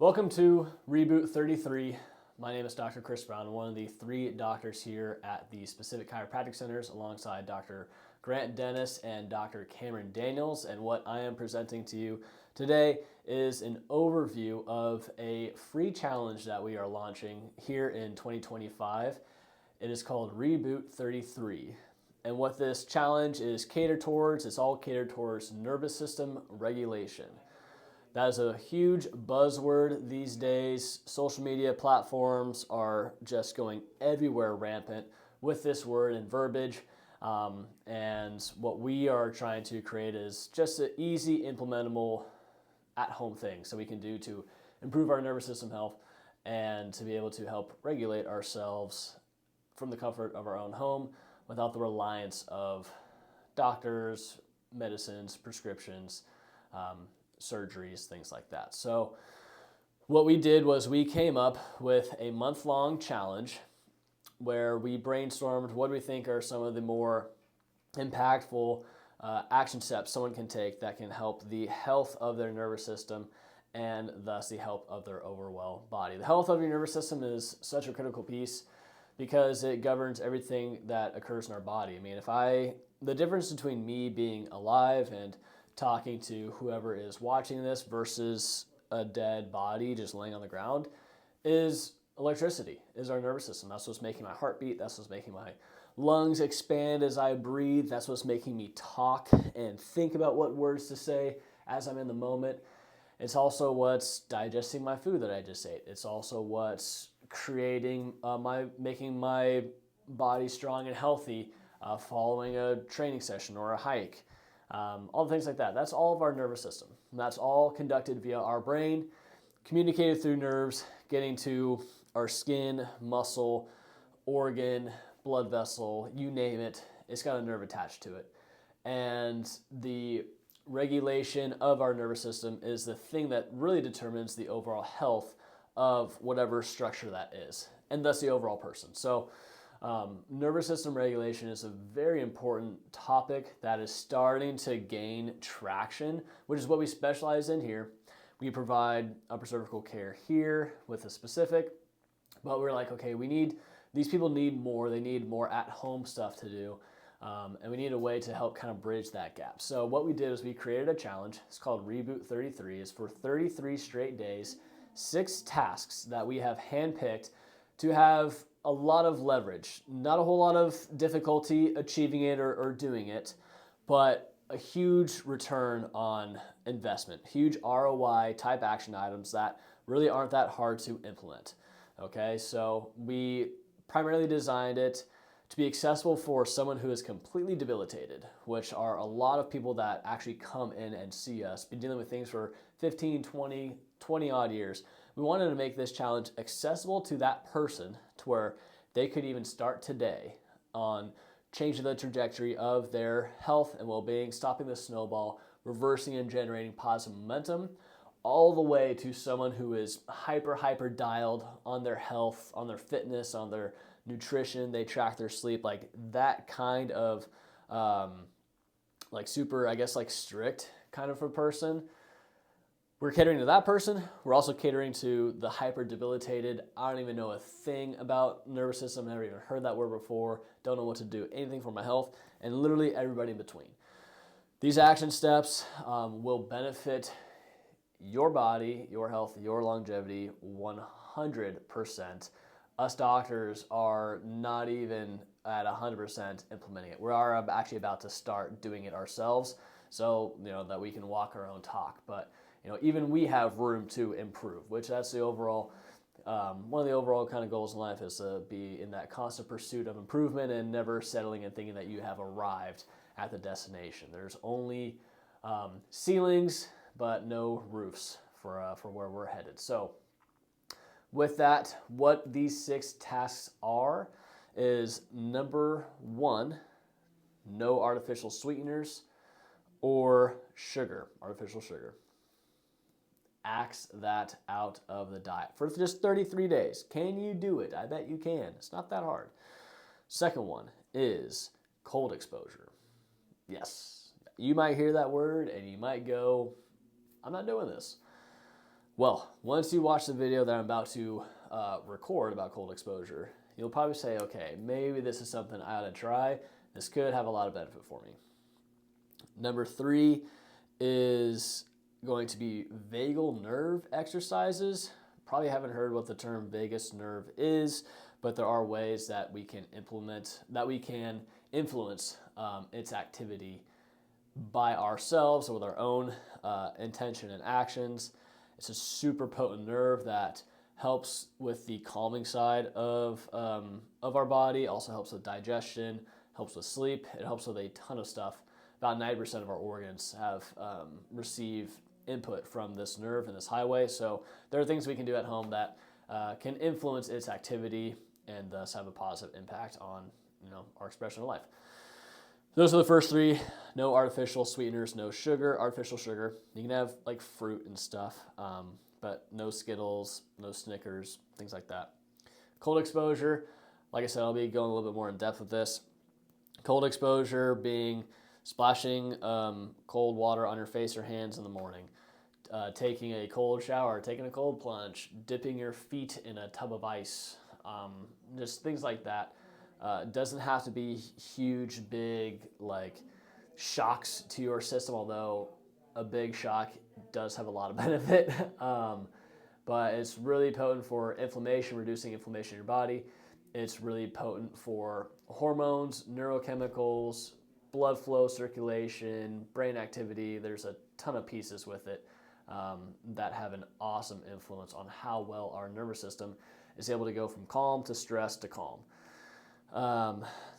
Welcome to Reboot 33. My name is Dr. Chris Brown, one of the 3 doctors here at the Specific Chiropractic Centers alongside Dr. Grant Dennis and Dr. Cameron Daniels. And what I am presenting to you today is an overview of a free challenge that we are launching here in 2025. It is called Reboot 33. And what this challenge is catered towards, it's all catered towards nervous system regulation. That is a huge buzzword these days. Social media platforms are just going everywhere rampant with this word and verbiage. And what we are trying to create is just an easy, implementable, at-home thing so we can do to improve our nervous system health and to be able to help regulate ourselves from the comfort of our own home without the reliance of doctors, medicines, prescriptions, surgeries, things like that. So what we did was we came up with a month-long challenge where we brainstormed what we think are some of the more impactful action steps someone can take that can help the health of their nervous system and thus the health of their overall body. The health of your nervous system is such a critical piece because it governs everything that occurs in our body. I mean, the difference between me being alive and talking to whoever is watching this versus a dead body just laying on the ground is electricity, is our nervous system. That's what's making my heart beat. That's what's making my lungs expand as I breathe. That's what's making me talk and think about what words to say as I'm in the moment. It's also what's digesting my food that I just ate. It's also what's creating making my body strong and healthy following a training session or a hike. All the things like that. That's all of our nervous system. And that's all conducted via our brain, communicated through nerves, getting to our skin, muscle, organ, blood vessel, you name it. It's got a nerve attached to it. And the regulation of our nervous system is the thing that really determines the overall health of whatever structure that is, and thus the overall person. So nervous system regulation is a very important topic that is starting to gain traction, which is what we specialize in here. We provide upper cervical care here with a specific, but we're like, okay, these people need more. They need more at-home stuff to do, and we need a way to help kind of bridge that gap. So what we did is we created a challenge. It's called Reboot 33. It's for 33 straight days, 6 tasks that we have handpicked to have a lot of leverage, not a whole lot of difficulty achieving it or doing it, but a huge return on investment, huge ROI type action items that really aren't that hard to implement. Okay, so we primarily designed it to be accessible for someone who is completely debilitated, which are a lot of people that actually come in and see us, been dealing with things for 15, 20 odd years. We wanted to make this challenge accessible to that person to where they could even start today on changing the trajectory of their health and well-being, stopping the snowball, reversing and generating positive momentum, all the way to someone who is hyper dialed on their health, on their fitness, on their nutrition. They track their sleep, like that kind of super, I guess, like strict kind of a person. We're catering to that person. We're also catering to the hyper debilitated. I don't even know a thing about nervous system. Never even heard that word before. Don't know what to do. Anything for my health, and literally everybody in between. These action steps will benefit your body, your health, your longevity 100%. Us doctors are not even at 100% implementing it. We are actually about to start doing it ourselves, so that we can walk our own talk. But even we have room to improve, which that's the overall, one of the overall kind of goals in life is to be in that constant pursuit of improvement and never settling and thinking that you have arrived at the destination. There's only ceilings, but no roofs for where we're headed. So with that, what these 6 tasks are is number 1, no artificial sweeteners or artificial sugar. Axe that out of the diet for just 33 days. Can you do it? I bet you can. It's not that hard. Second one is cold exposure. Yes, you might hear that word and you might go, I'm not doing this. Well, once you watch the video that I'm about to record about cold exposure, you'll probably say, okay, maybe this is something I ought to try. This could have a lot of benefit for me. Number 3 is going to be vagal nerve exercises. Probably haven't heard what the term vagus nerve is, but there are ways that we can influence its activity by ourselves or with our own intention and actions. It's a super potent nerve that helps with the calming side of our body, also helps with digestion, helps with sleep. It helps with a ton of stuff. About 90% of our organs have received input from this nerve and this highway. So there are things we can do at home that can influence its activity and thus have a positive impact on our expression of life. Those are the first 3. No artificial sweeteners, no sugar. Artificial sugar, you can have like fruit and stuff, but no Skittles, no Snickers, things like that. Cold exposure, like I said, I'll be going a little bit more in depth with this. Cold exposure being splashing cold water on your face or hands in the morning, taking a cold shower, taking a cold plunge, dipping your feet in a tub of ice, just things like that. It doesn't have to be huge, big, like shocks to your system, although a big shock does have a lot of benefit. But it's really potent for inflammation, reducing inflammation in your body. It's really potent for hormones, neurochemicals, blood flow, circulation, brain activity. There's a ton of pieces with it that have an awesome influence on how well our nervous system is able to go from calm to stress to calm.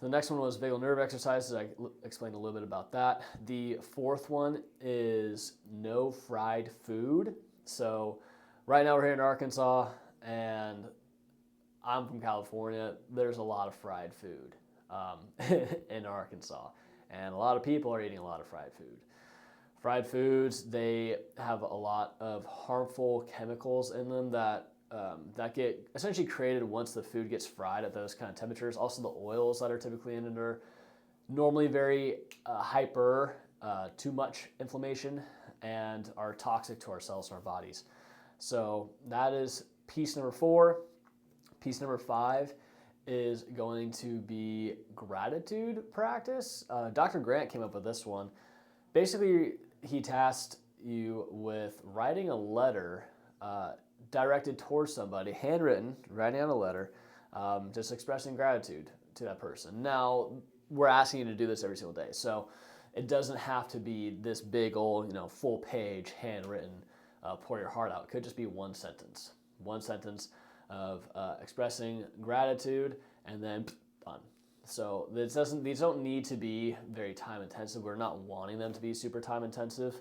The next one was vagal nerve exercises. I explained a little bit about that. The 4th one is no fried food. So right now we're here in Arkansas and I'm from California. There's a lot of fried food in Arkansas, and a lot of people are eating a lot of fried food. Fried foods, they have a lot of harmful chemicals in them that get essentially created once the food gets fried at those kind of temperatures. Also, the oils that are typically in it are normally very too much inflammation, and are toxic to our cells and our bodies. So that is piece number 4. Piece number 5 is going to be gratitude practice. Dr. Grant came up with this one. Basically, he tasked you with writing a letter directed towards somebody, handwritten, writing out a letter, just expressing gratitude to that person. Now, we're asking you to do this every single day, so it doesn't have to be this big old, full page, handwritten, pour your heart out. It could just be one sentence of expressing gratitude, and then done. So these don't need to be very time intensive. We're not wanting them to be super time intensive,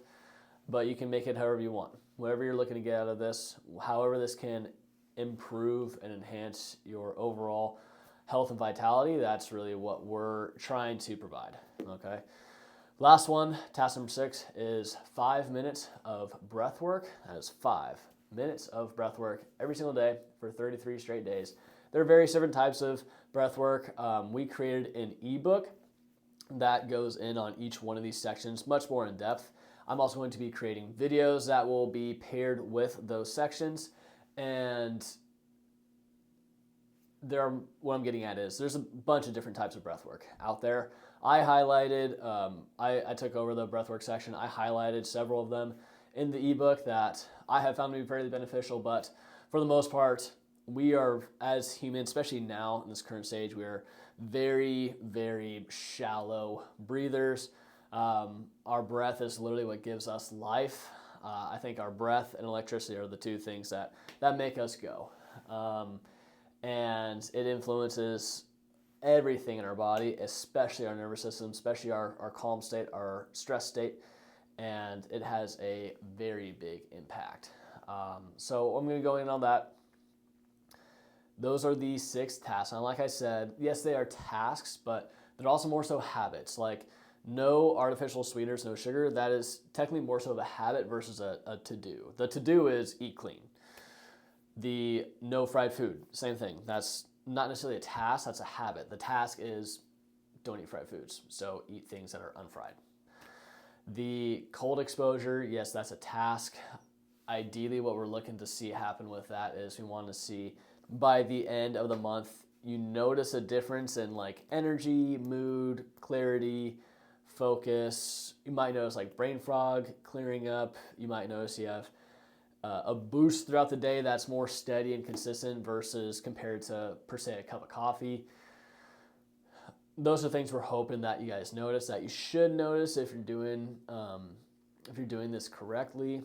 but you can make it however you want. Whatever you're looking to get out of this, however this can improve and enhance your overall health and vitality, that's really what we're trying to provide, okay? Last one, task number 6, is 5 minutes of breath work. That is 5 minutes of breath work every single day for 33 straight days. There are various different types of breath work. We created an ebook that goes in on each one of these sections, much more in depth. I'm also going to be creating videos that will be paired with those sections. And what I'm getting at is there's a bunch of different types of breath work out there. I highlighted, I took over the breathwork section. I highlighted several of them in the ebook that I have found to be fairly beneficial, but for the most part, we are, as humans, especially now in this current stage, we are very, very shallow breathers. Our breath is literally what gives us life. I think our breath and electricity are the two things that make us go. And it influences everything in our body, especially our nervous system, especially our calm state, our stress state, and it has a very big impact. So I'm going to go in on that. Those are the 6 tasks. And like I said, yes, they are tasks, but they're also more so habits. Like no artificial sweeteners, no sugar. That is technically more so of a habit versus a to-do. The to-do is eat clean. The no fried food, same thing. That's not necessarily a task, that's a habit. The task is don't eat fried foods, so eat things that are unfried. The cold exposure, yes, that's a task. ideally what we're looking to see happen with that is we want to see by the end of the month, you notice a difference in like energy, mood, clarity, focus. You might notice like brain fog clearing up. You might notice you have a boost throughout the day that's more steady and consistent versus compared to per se a cup of coffee. Those are things we're hoping that you guys notice, that you should notice if you're doing this correctly.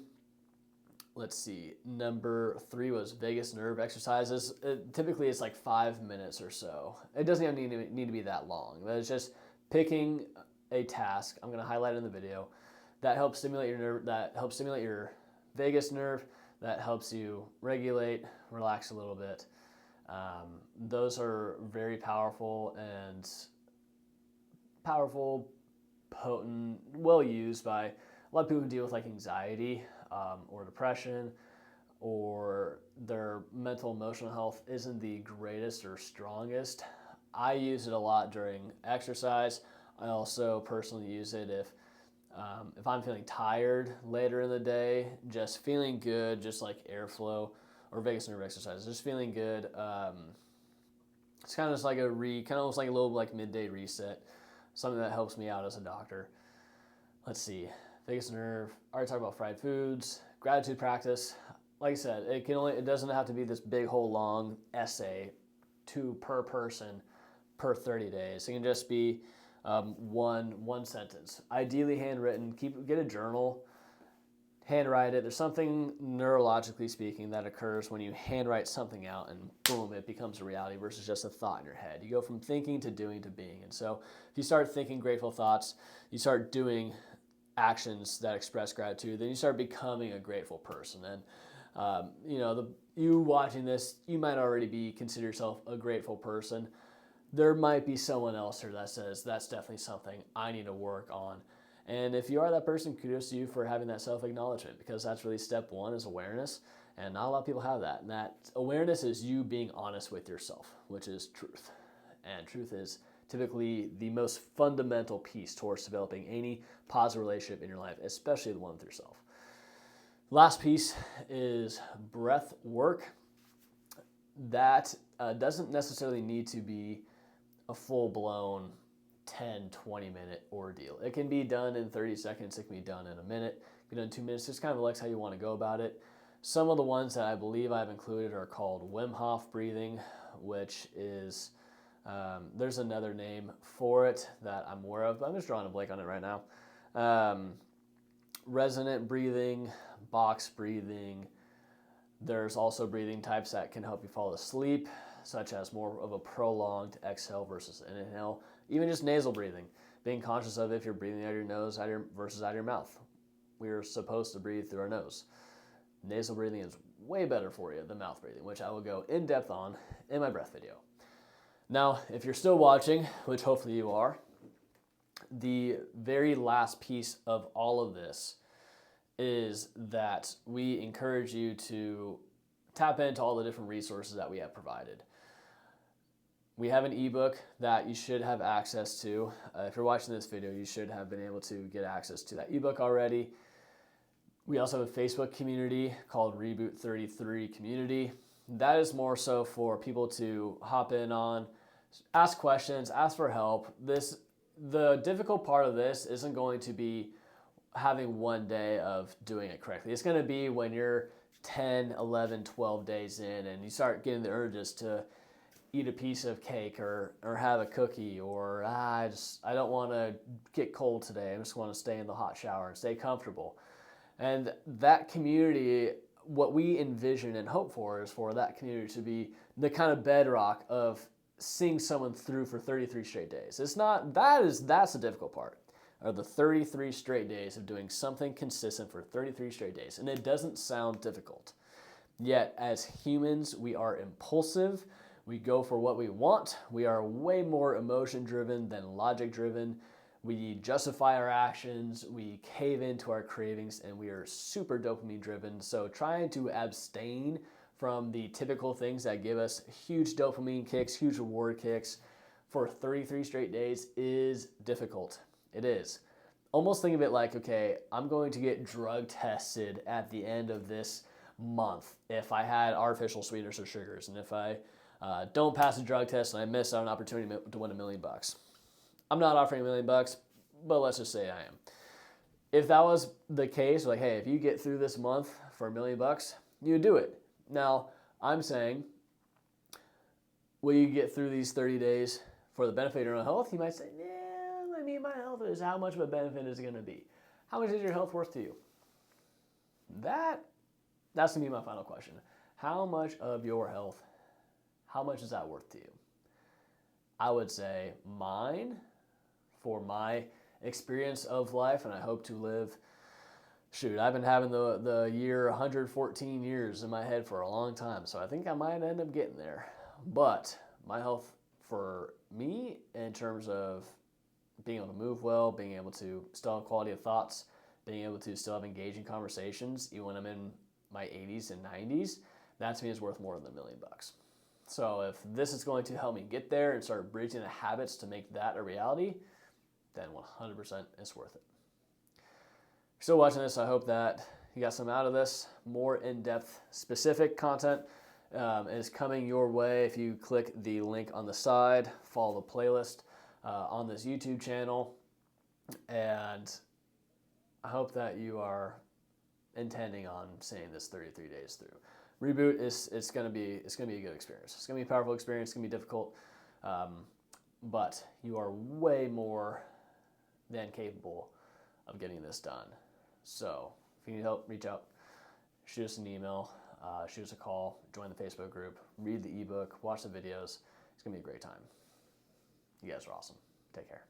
Let's see. Number 3 was vagus nerve exercises. Typically, it's like 5 minutes or so. It doesn't even need to be that long, but it's just picking a task. I'm going to highlight it in the video that helps stimulate your nerve, that helps stimulate your vagus nerve, that helps you regulate, relax a little bit. Those are very powerful, potent, well used by a lot of people who deal with like anxiety or depression, or their mental emotional health isn't the greatest or strongest. I use it a lot during exercise. I also personally use it if I'm feeling tired later in the day, just feeling good, just like airflow or vagus nerve exercises, just feeling good. It's kind of just like almost like a little like midday reset, something that helps me out as a doctor. Let's see, vagus nerve. I already talked about fried foods, gratitude practice. Like I said, it doesn't have to be this big whole long essay, 2 per person per 30 days. It can just be one sentence, ideally handwritten. Get a journal, handwrite it. There's something neurologically speaking that occurs when you handwrite something out and boom, it becomes a reality versus just a thought in your head. You go from thinking to doing to being. And so if you start thinking grateful thoughts, you start doing actions that express gratitude, then you start becoming a grateful person. And you watching this, you might already consider yourself a grateful person. There might be someone else here that says, that's definitely something I need to work on. And if you are that person, kudos to you for having that self-acknowledgement, because that's really step 1 is awareness. And not a lot of people have that. And that awareness is you being honest with yourself, which is truth. And truth is typically the most fundamental piece towards developing any positive relationship in your life, especially the one with yourself. Last piece is breath work. That doesn't necessarily need to be a full-blown 10, 20-minute ordeal. It can be done in 30 seconds. It can be done in a minute. It can be done in 2 minutes. Just kind of Alex how you want to go about it. Some of the ones that I believe I've included are called Wim Hof breathing, which is, there's another name for it that I'm aware of, but I'm just drawing a blank on it right now. Resonant breathing, box breathing. There's also breathing types that can help you fall asleep, such as more of a prolonged exhale versus an inhale. Even just nasal breathing, being conscious of if you're breathing out of your nose versus out of your mouth. We're supposed to breathe through our nose. Nasal breathing is way better for you than mouth breathing, which I will go in depth on in my breath video. Now, if you're still watching, which hopefully you are, the very last piece of all of this is that we encourage you to tap into all the different resources that we have provided. We have an ebook that you should have access to. If you're watching this video, you should have been able to get access to that ebook already. We also have a Facebook community called Reboot 33 Community. That is more so for people to hop in on, ask questions, ask for help. The difficult part of this isn't going to be having one day of doing it correctly. It's going to be when you're 10, 11, 12 days in and you start getting the urges to eat a piece of cake or have a cookie, or I don't want to get cold today. I just want to stay in the hot shower and stay comfortable. And that community, what we envision and hope for is for that community to be the kind of bedrock of seeing someone through for 33 straight days. That's the difficult part, are the 33 straight days of doing something consistent for 33 straight days. And it doesn't sound difficult. Yet as humans, we are impulsive. We go for what we want. We are way more emotion driven than logic driven. We justify our actions, we cave into our cravings, and we are super dopamine driven. So trying to abstain from the typical things that give us huge dopamine kicks, huge reward kicks for 33 straight days is difficult. It is. almost think of it like, okay, I'm going to get drug tested at the end of this month if I had artificial sweeteners or sugars, and if I don't pass a drug test and I miss out an opportunity to win $1 million. I'm not offering $1 million, but let's just say I am. If that was the case, like, hey, if you get through this month for $1 million, you do it. Now, I'm saying, will you get through these 30 days for the benefit of your own health? You might say, yeah, I mean, my health is, how much of a benefit is it going to be? How much is your health worth to you? That's going to be my final question. How much of your health, how much is that worth to you? I would say mine, for my experience of life, and I hope to live, I've been having the year 114 years in my head for a long time, so I think I might end up getting there. But my health for me, in terms of being able to move well, being able to still have quality of thoughts, being able to still have engaging conversations, even when I'm in my 80s and 90s, that to me is worth more than $1 million. So if this is going to help me get there and start breaching the habits to make that a reality, then 100% it's worth it. If you're still watching this, I hope that you got some out of this. More in-depth, specific content is coming your way if you click the link on the side, follow the playlist on this YouTube channel, and I hope that you are intending on seeing this 33 days through. Reboot it's gonna be a good experience. It's gonna be a powerful experience. It's gonna be difficult, but you are way more than capable of getting this done. So if you need help, reach out, shoot us an email, shoot us a call, join the Facebook group, read the ebook, watch the videos. It's gonna be a great time. You guys are awesome. Take care.